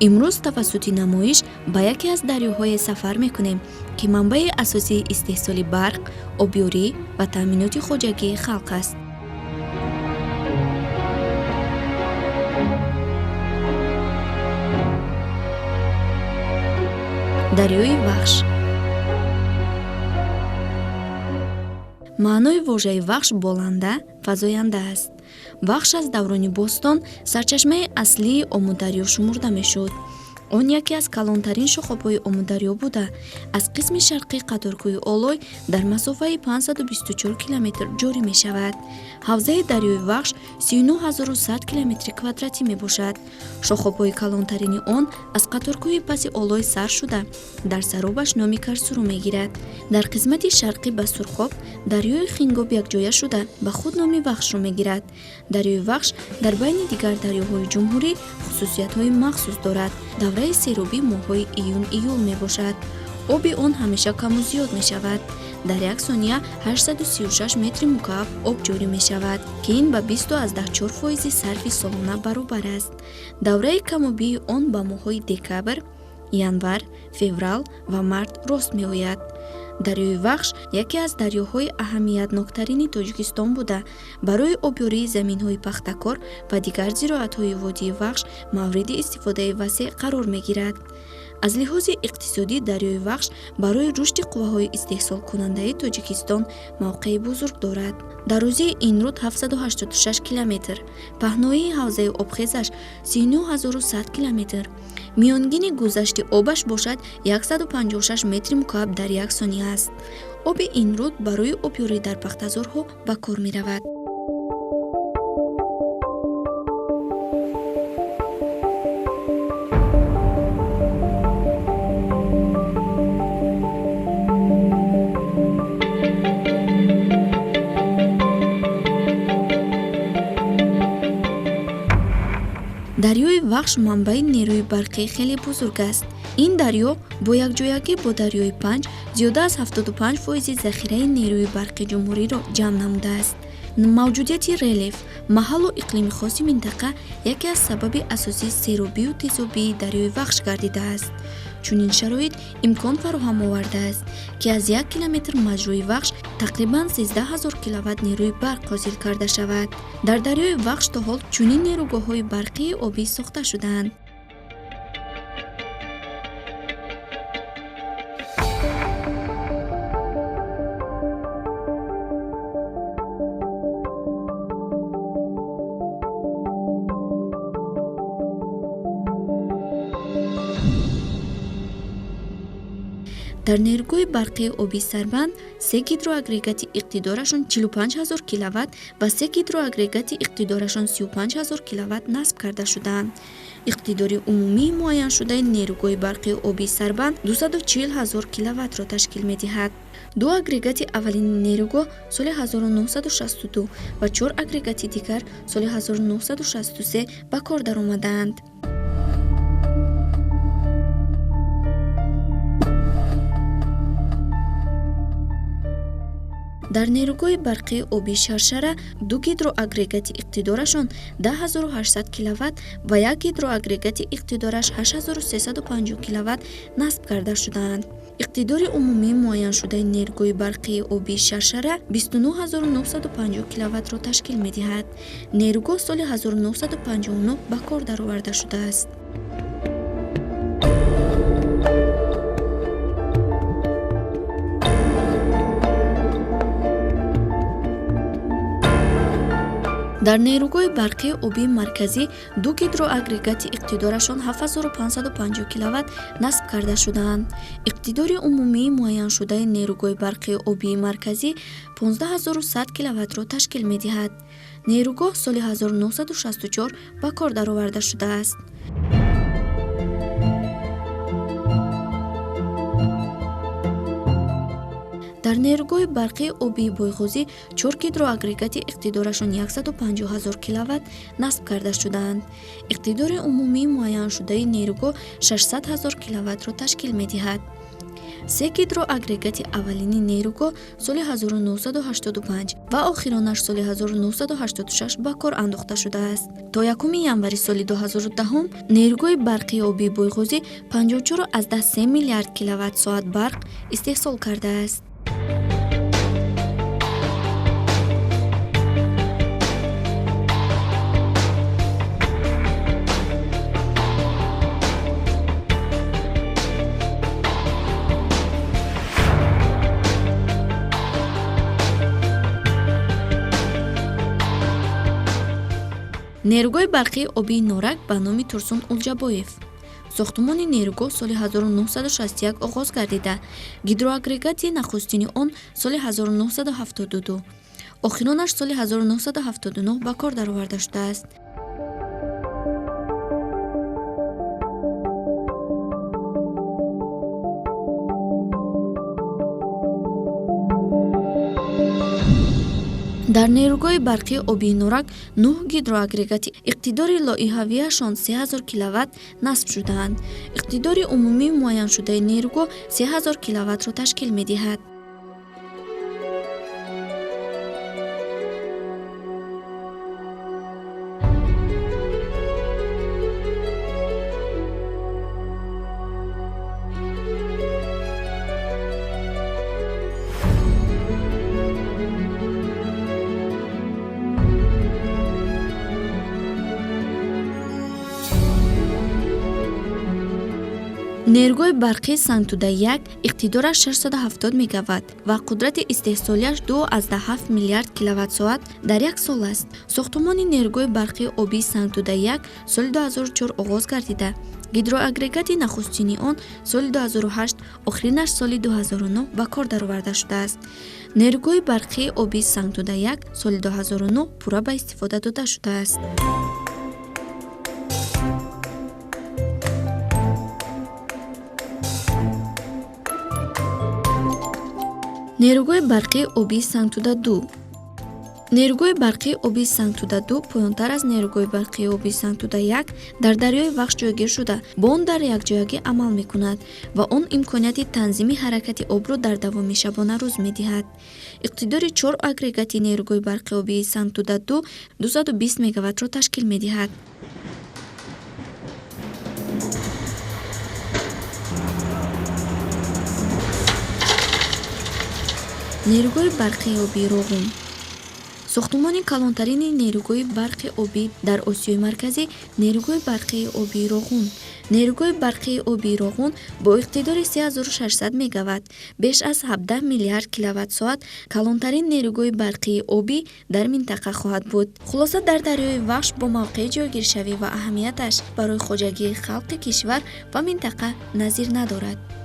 имрӯз тавассути намоиш ба яке аз дарёҳое сафар мекунем, ки манбаи асосии истеҳсоли барқ, обёрӣ ва таъминоти хоҷагии халқ аст. дарёи вахш. маънои вожаи вахш боланда, фазоянда аст. вахш аз даврони бостон сарчашмаи аслии омударё шумурда мешуд. он яке аз калонтарин шохобҳои омударё буда, аз қисми шарқии қаторкӯҳи олой дар масофаи 524 километр ҷорӣ мешавад. ҳавзаи дарёи вахш 39100 километри квадратӣ мебошад. шохобҳои калонтарини он аз қаторкӯҳи паси олой сар шуда, дар саробаш номи карсуру мегирад. дар қисмати шарқӣ ба сурхоб дарёи хингоб якҷоя шуда ба худ номи вахшро мегирад. дарёи вахш дар байни дигар дарёҳои ҷумҳурӣ хусусиятҳои махсус дорад. давраи серобӣ моҳҳои июн-июл мебошад. оби он ҳамеша каму зиёд мешавад. дар як сония 836 метри мукааб об ҷорӣ мешавад, ки ин ба 20.4% сарфи солона баробар аст. давраи камобии он ба моҳҳои декабр, январ, феврал ва март рост меояд. дарёи вахш яке аз дарёҳои аҳамиятноктарини Тоҷикистон буда, барои обёрии заминҳои пахтакор ва дигар зироатҳои водии вахш мавриди истифодаи васеъ қарор мегирад. аз лиҳози иқтисодӣ дарёи вахш барои рушди қувваҳои истеҳсолкунандаи Тоҷикистон мавқеи бузург дорад. дарозии ин руд 786 километр, паҳноии ҳавзаи обхезаш 39100 километр, миёнгини гузашти обаш бошад 156 метри мукааб дар як сония аст. оби ин руд барои обёрӣ дар пахтазорҳо ба кор меравад. дарёи вахш манбаи нерӯи барқии хеле бузург аст. ин дарё бо якҷоягӣ бо дарёи Панҷ зиёда аз 75% захираи нерӯи барқи ҷумҳуриро ҷамъ намудааст. мавҷудияти релеф, маҳаллу иқлими хоси минтақа яке аз сабаби асосии серобию тезобии дарёи вахш гардидааст. чунин шароит имкон фароҳам овардааст, ки аз 1 километр маҷрӯи вахш тақрибан 13000 киловатт нерӯи барқ ҳосил карда шавад. дар дарёи вахш то ҳол чунин нерӯгоҳҳои барқии обӣ сохта шудаанд. дар нерӯгоҳи барқии оби Сарбанд 3 гидроагрегати иқтидорашон 45000 киловатт ва 3 гидроагрегати иқтидорашон 35000 киловатт насб карда шудаанд. иқтидори умумии муайяншудаи нерӯгоҳи барқии оби Сарбанд 240000 киловаттро ташкил медиҳад. ду агрегати аввалини нерӯгоҳ соли 1962 ва 4 агрегати дигар соли 1963 ба кор даромадаанд. дар нерӯгоҳи барқии оби Шаршара ду гидроагрегати иқтидорашон 10800 киловатт ва як гидроагрегати иқтидораш 8350 киловатт насб карда шудаанд. иқтидори умумии муайяншудаи нерӯгоҳи барқии оби Шаршара 29950 киловаттро ташкил медиҳад. нерӯгоҳ соли 1959 ба кор дароварда шудааст. дар нерӯгоҳи барқии обии марказӣ ду гидроагрегати иқтидорашон 7550 киловатт насб карда шудаанд. иқтидори умумии муайяншудаи нерӯгоҳи барқии обии марказӣ 15100 киловаттро ташкил медиҳад. нерӯгоҳ соли 1964 ба кор дароварда шудааст. дар нерӯгоҳи барқии обии Бойғозӣ 4 гидроагрегати иқтидорашон 150000 киловатт насб карда шудаанд. иқтидори умумии муайяншудаи нерӯгоҳ 600 000 киловаттро ташкил медиҳад. се гидроагрегати аввалини нерӯгоҳ соли 1985 ва охиронаш соли 1986 ба кор андохта шудааст. То 1 январи соли 2010 нерӯгои барқии обии Буйғозӣ 54,3 миллиард киловатт-соат барқ истеҳсол кардааст. нерӯгои барқии обии Норак ба номи Турсун Улҷабоев. сохтмони нерӯгоҳ соли 1961 оғоз гардида, гидроагрегати нахустини он соли 1972, охиронаш соли 1979 ба кор дароварда шудааст. дар нерӯгоҳи барқии обии Норак 9 гидроагрегати иқтидори лоиҳавиашон 3000 киловатт насб шудаанд. иқтидори умумии муайяншудаи нерӯгоҳ 3000 киловаттро ташкил медиҳад. нерӯгои барқии Сангтуда-1 иқтидораш 670 мегаватт ва қудрати истеҳсолиаш 2,7 миллиард киловатт-соат дар як сол аст. сохтмони нерӯгои барқии обии Сангтуда-1 соли 2004 оғоз гардида, гидроагрегати нахустини он соли 2008, охиринаш соли 2009 ба кор дароварда шудааст. нерӯгои барқии обии Сангтуда-1 соли 2009 пурра ба истифода дода шудааст. нерӯгои барқии обии Сангтуда-2. нерӯгои барқии обии Сангтуда-2 поёнтар аз нерӯгои барқии обии Сангтуда-1 дар дарёи Вахш ҷойгир шуда, бо он дар якҷоягӣ амал мекунад ва он имконияти танзими ҳаракати обро дар давоми шабона рӯз медиҳад. иқтидори 4 агрегати нерӯгои барқии обии Сангтуда-2 220 мегаваттро ташкил медиҳад. нерӯгои барқии обии Роғун. сохтмони калонтарини нерӯгои барқи обӣ дар Осиёи Марказӣ нерӯгои барқии обии Роғун. нерӯгои барқии обии Роғун бо иқтидори 3600 мегаватт, беш аз 17 миллиард киловатт-соат калонтарин нерӯгои барқии обӣ дар минтақа хоҳад буд. хулоса дар дарёи Вахш бо мавқеи ҷойгиршавӣ ва аҳамияташ барои хоҷагии халқи кишвар ва минтақа назир надорад.